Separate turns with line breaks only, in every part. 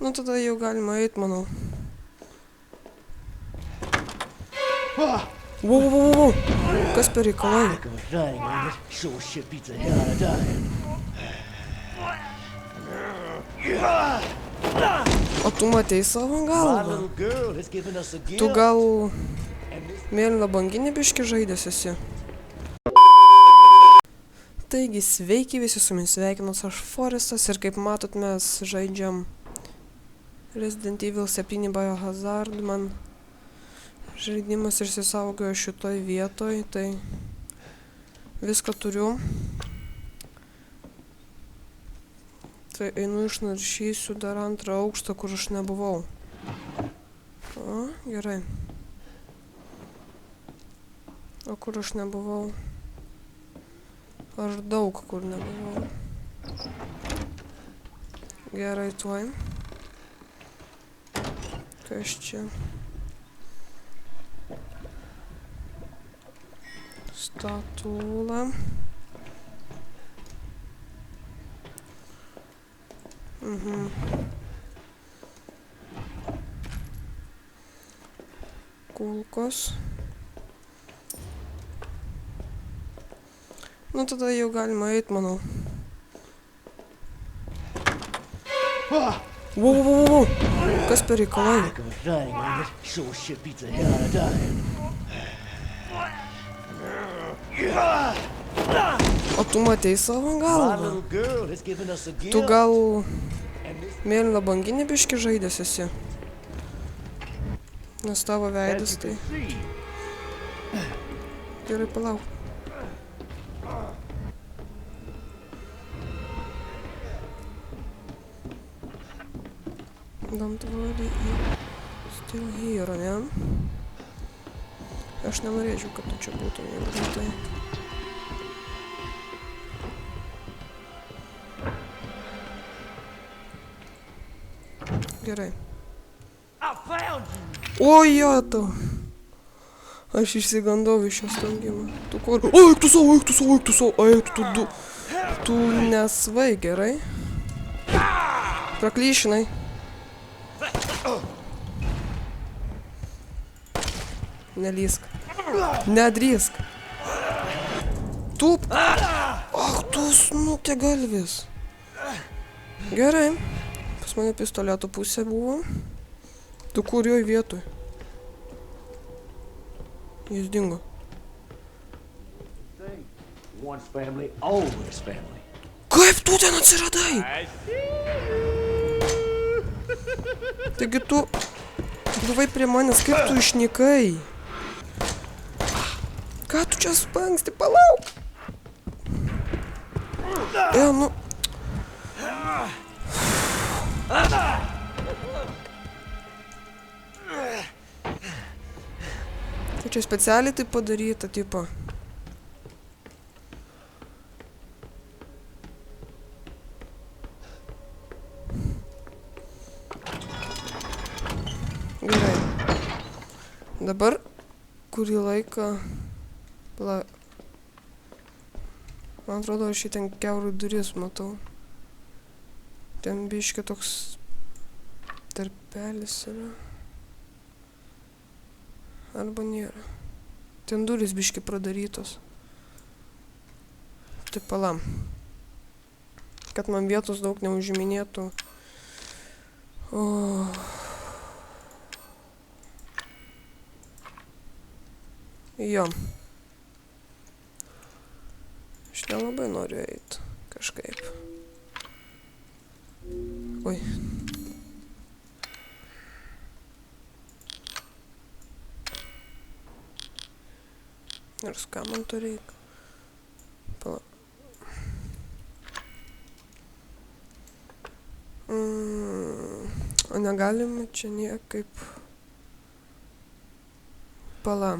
Nu tada jau galima eit, manau. Wow. Kas per reikalai? O tu matei savo galvą? Tu gal mėlyną banginį biškį žaidęs esi? Taigi sveiki visi, su jumis sveikinuos aš Forestas ir kaip matot mes žaidžiam Resident Evil 7 Biohazard. Man žaidimas išsisaugojo šitoj vietoj, tai viską turiu. Tai einu išnaršysiu dar antrą aukštą, kur aš nebuvau. O, gerai. O kur aš nebuvau? Aš daug kur nebuvau. Gerai, tuoj. Kas čia? Statula. Kulkos. Nu tada jau galima eit, manau. Wow. Kas per reikalai? O tu matei savo galvą? Tu gal mėlyną banginį biškį žaidęs esi? Nes tavo veidas tai... Gerai, palauk. Don't worry, still here, ne? Aš nenorėčiau, kad tu čia būtum, jeigu tai... Gerai. O, jato! Aš išsigandau iš šio stangimo. Tu kur? Eik tu savo! Tu nesvai, gerai? Praklyšinai. Nelysk. Nedrįsk. Tup. Ach, tu snukė galvis. Gerai. Pas mane pistoleto pusė buvo. Tu kurioj vietoj? Jis dingo. Kaip tu ten atsiradai? Taigi tu buvai prie manęs, kaip tu išnykai? Ką tu čia spangsti? Palauk! Nu... Tai čia specialiai tai padaryta, tipo. Gerai. Dabar kurį laiką... Man atrodo, aš ten kiaurų duris matau. Ten biškė toks tarpelis yra. Arba nėra. Ten duris biškė pradarytos. Tai palam. Kad man vietos daug neužiminėtų. O... Jo. Aš nelabai noriu eit. Kažkaip. Oi. Ir ką man to reikia? Pala. O negalima čia niekaip... Pala.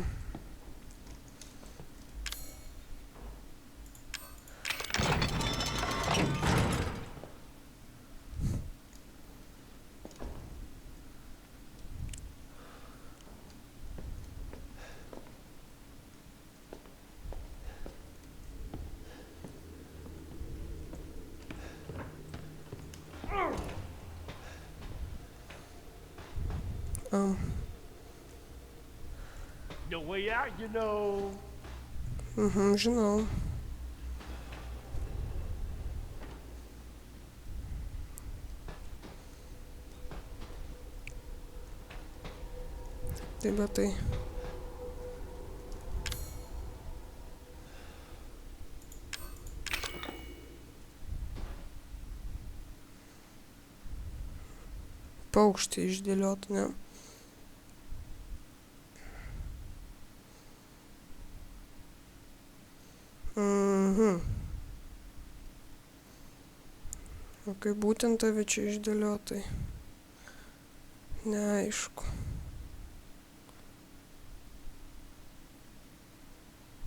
No way out, you know.
Žinau. Tai bet tai. Paukštį išdėliot, ne? O kaip būtent tave čia išdėliotai? Neaišku.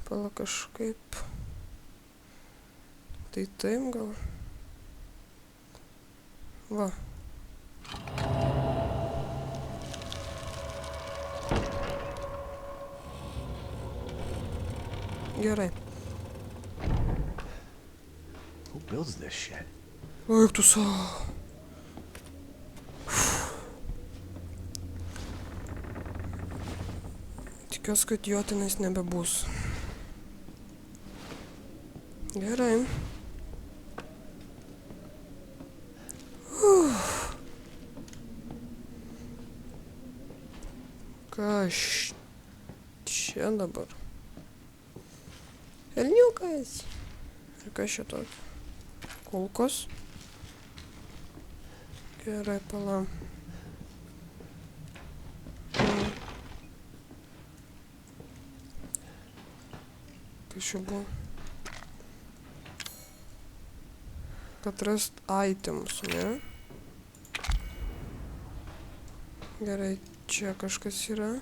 Pala kažkaip. Tai taip gal? Va. Gerai.
Who builds this shit?
Eik tu savo. Tikiuosi, kad jo tenais nebebus. Gerai. Kas čia dabar? Elniukas. Ir kas čia tokia? Kulkos. Gerai, pala. Kas čia buvo? Kad rast items, ne? Gerai, čia kažkas yra.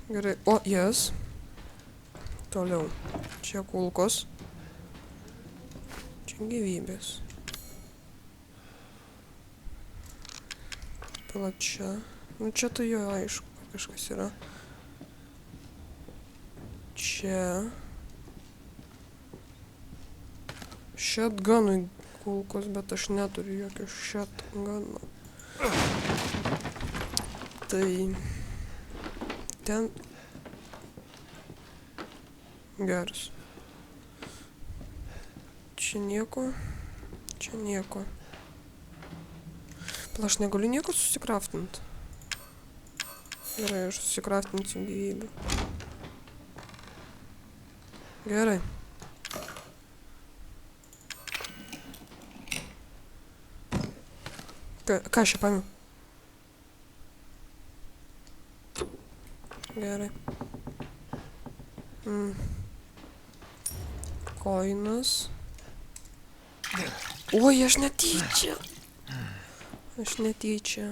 Gerai, o, jas. Toliau. Čia kulkos. Čia gyvybės. Pala čia. Nu čia tai jo aišku, kad kažkas yra. Čia. Shotgunui kulkos, bet aš neturiu jokio shotguno. Tai. Ten. Geras. Čia nieko. Čia nieko. Pala, aš negaliu nieko susikraftint. Gerai, aš susikraftinsiu gyvybę. Gerai. Ką aš čia paėmiau? Gerai. Koinas. Oi, aš netyčia. Aš netyčia.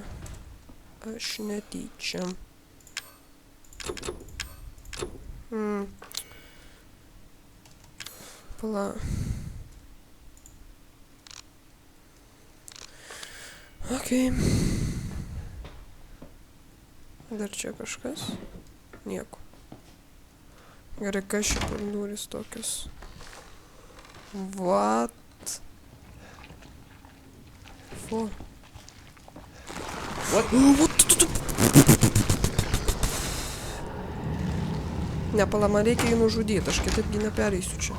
Pala. Okei. Dar čia kažkas? Nieko. Gerai, kas čia per durys tokios? What? For?
What?
Ne, pala, man reikia jį nužudyti, aš kitaipgi nepereisiu čia.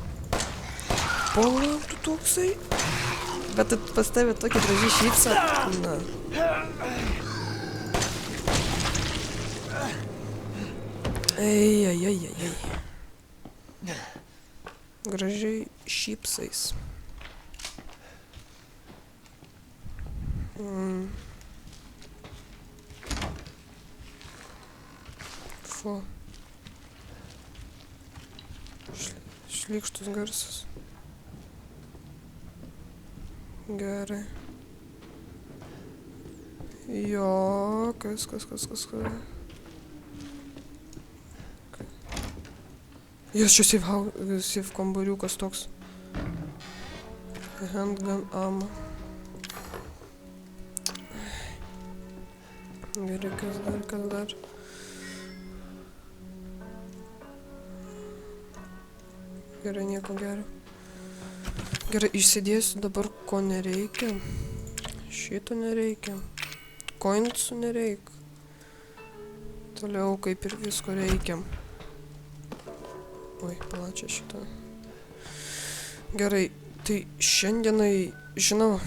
Pala, tu toksai. Bet pas tavę tokia graži šypsa. Na. Ei. Gražiai šypsais. Fu. Šlykštus garsas. Gerai. Jo, kas. Jos čia save kambariukas toks. Handgun ammo. Gerai, kas dar. Gerai, nieko gero. Gerai, išsidėsiu dabar, ko nereikia. Šito nereikia. Coinsų nereikia. Toliau kaip ir visko reikia. Oi, palačia šitą. Gerai, tai šiandienai žinau,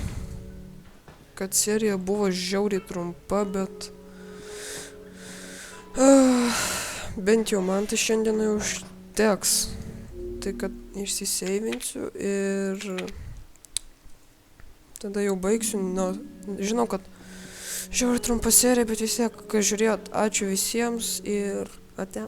kad serija buvo žiauriai trumpa, bet bent jau man tai šiandienai užteks. Tai kad išsiseivinsiu ir tada jau baigsiu. Žinau, kad žiauriai trumpa serija, bet vis tiek, kai žiūrėjot, ačiū visiems ir ate.